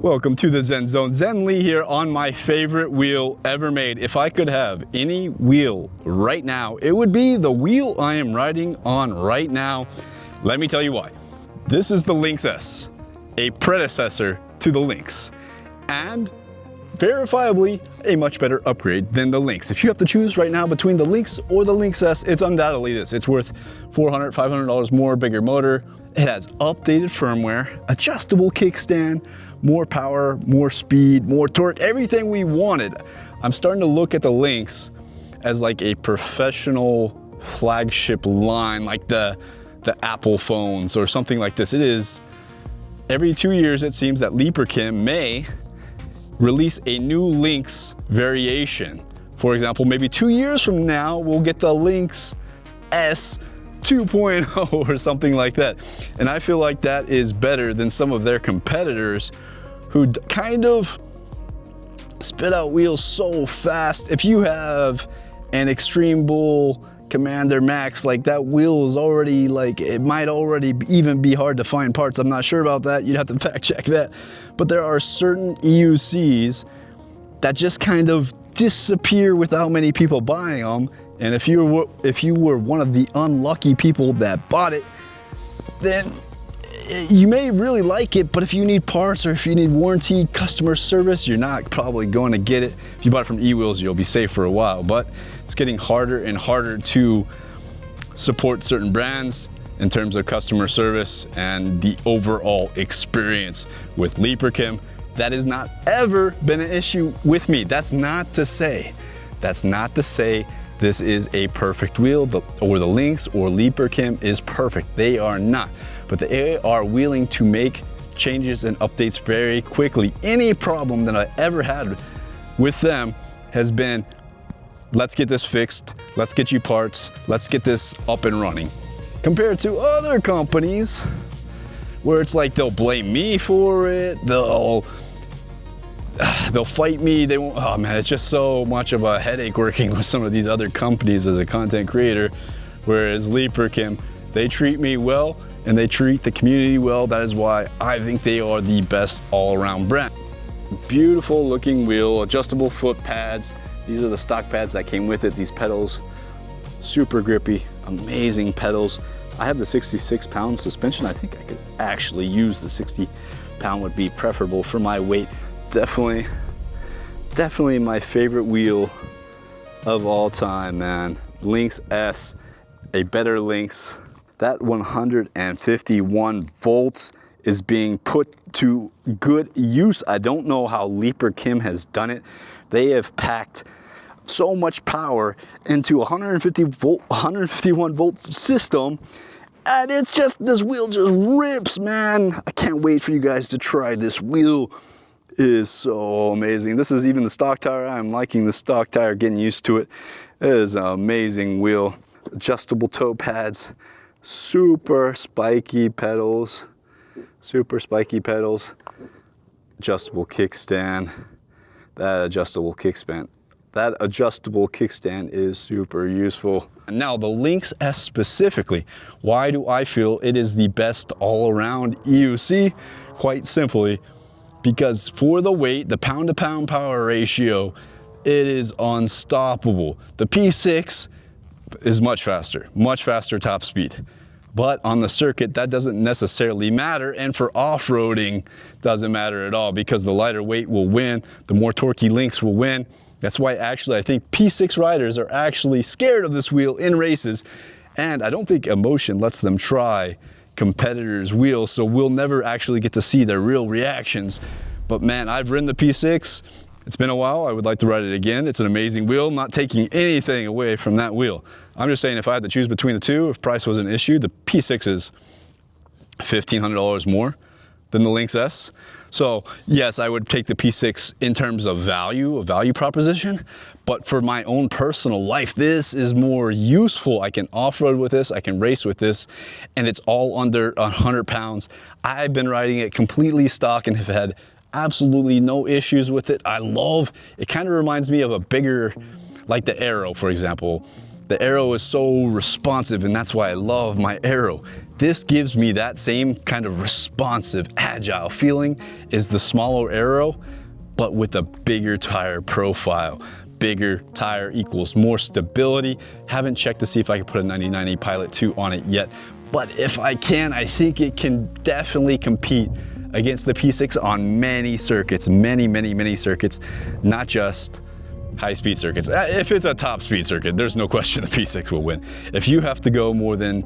Welcome to the Zen Zone. Zen Lee here on my favorite wheel ever made. If I could have any wheel right now, it would be the wheel I am riding on right now. Let me tell you why. This is the Lynx S, a predecessor to the Lynx, and verifiably a much better upgrade than the Lynx. If you have to choose right now between the Lynx or the Lynx S, it's undoubtedly this. It's worth $400, $500 more, bigger motor. It has updated firmware, adjustable kickstand, more power, more speed, more torque, everything we wanted. I'm starting to look at the Lynx as like a professional flagship line, like the Apple phones or something like this. It is, every 2 years it seems that Leaperkim may release a new Lynx variation. For example, maybe 2 years from now, we'll get the Lynx S 2.0 or something like that. And I feel like that is better than some of their competitors who kind of spit out wheels so fast. If you have an Extreme Bull Commander Max, like that wheel is already like, it might already even be hard to find parts. I'm not sure about that.'d have to fact check that. But there are certain EUCs that just kind of disappear without many people buying them. And if you were one of the unlucky people that bought it, then you may really like it, but if you need parts or if you need warranty, customer service, you're not probably going to get it. If you bought it from eWheels, you'll be safe for a while, but it's getting harder and harder to support certain brands in terms of customer service and the overall experience with Leaperkim. That has not ever been an issue with me. That's not to say this is a perfect wheel, or the Lynx or Leaperkim is perfect. They are not, but they are willing to make changes and updates very quickly. Any problem that I ever had with them has been, let's get this fixed, let's get you parts, let's get this up and running. Compared to other companies where it's like they'll blame me for it, they'll fight me, they won't. Oh man, it's just so much of a headache working with some of these other companies as a content creator. Whereas Leaperkim, they treat me well and they treat the community well. That is why I think they are the best all-around brand. Beautiful looking wheel, adjustable foot pads. These are the stock pads that came with it. These pedals, super grippy, amazing pedals. I have the 66-pound suspension. I think I could actually use the 60-pound, would be preferable for my weight. Definitely my favorite wheel of all time, man. Lynx S, a better Lynx. That 151 volts is being put to good use. I don't know how Leaperkim has done it. They have packed so much power into a 151 volt system, and it's just, this wheel just rips, man. I can't wait for you guys to try this wheel. It is so amazing. This is even the stock tire. I'm liking the stock tire, getting used to it. It is an amazing wheel. Adjustable toe pads, super spiky pedals, adjustable kickstand. That adjustable kickstand is super useful. Now the Lynx S specifically, why do I feel it is the best all-around EUC? Quite simply, because for the weight, the pound-to-pound power ratio, it is unstoppable. The P6 is much faster top speed. But on the circuit, that doesn't necessarily matter, and for off-roading, doesn't matter at all, because the lighter weight will win, the more torquey Lynx will win. That's why actually I think P6 riders are actually scared of this wheel in races, and I don't think emotion lets them try competitors' wheels, so we'll never actually get to see their real reactions. But man, I've ridden the P6. It's been a while. I would like to ride it again. It's an amazing wheel. I'm not taking anything away from that wheel. I'm just saying, if I had to choose between the two, if price was an issue, the P6 is $1,500 more than the Lynx S. So yes, I would take the P6 in terms of value, a value proposition, but for my own personal life, this is more useful. I can off-road with this, I can race with this, and it's all under 100 pounds. I've been riding it completely stock and have had absolutely no issues with it. I love, it kind of reminds me of a bigger, like the Arrow, for example. The Aero is so responsive, and that's why I love my Aero. This gives me that same kind of responsive, agile feeling as the smaller Aero, but with a bigger tire profile. Bigger tire equals more stability. Haven't checked to see if I can put a 9090 Pilot 2 on it yet, but if I can, I think it can definitely compete against the P6 on many circuits, many circuits, not just high-speed circuits. If it's a top speed circuit, there's no question the P6 will win. If you have to go more than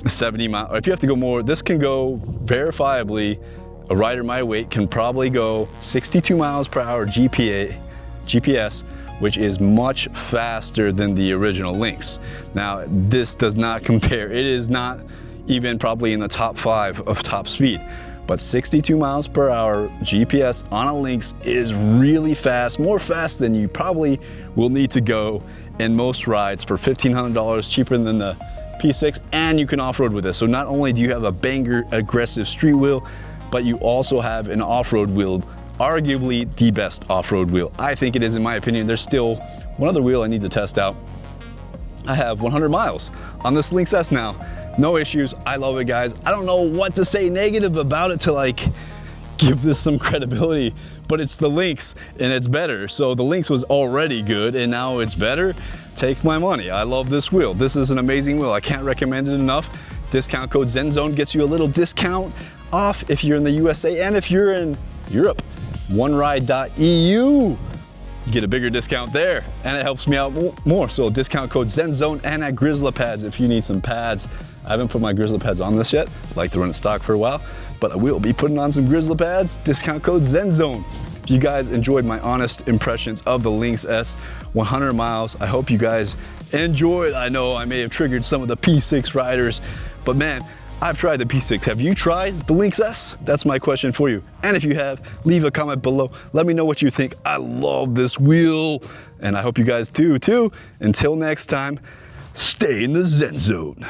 70 miles, or if you have to go more, this can go verifiably, a rider my weight can probably go 62 miles per hour GPS, which is much faster than the original Lynx. Now, this does not compare. It is not even probably in the top 5 of top speed, but 62 miles per hour GPS on a Lynx is really fast, more fast than you probably will need to go in most rides for $1,500 cheaper than the P6, and you can off-road with this. So not only do you have a banger aggressive street wheel, but you also have an off-road wheel, arguably the best off-road wheel. I think it is, in my opinion. There's still one other wheel I need to test out. I have 100 miles on this Lynx S now. No issues. I love it, guys. I don't know what to say negative about it to like give this some credibility, but it's the Lynx and it's better. So the Lynx was already good and now it's better. Take my money. I love this wheel. This is an amazing wheel. I can't recommend it enough. Discount code ZenZone gets you a little discount off if you're in the USA, and if you're in Europe, oneride.eu. You get a bigger discount there, and it helps me out more. So discount code ZenZone, and at Grizzly Pads if you need some pads. I haven't put my Grizzly Pads on this yet. I like to run it stock for a while, but I will be putting on some Grizzly Pads. Discount code ZenZone. If you guys enjoyed my honest impressions of the Lynx S 100 miles, I hope you guys enjoyed. I know I may have triggered some of the P6 riders, but man, I've tried the P6. Have you tried the Lynx S? That's my question for you. And if you have, leave a comment below. Let me know what you think. I love this wheel, and I hope you guys do too. Until next time, stay in the Zen Zone.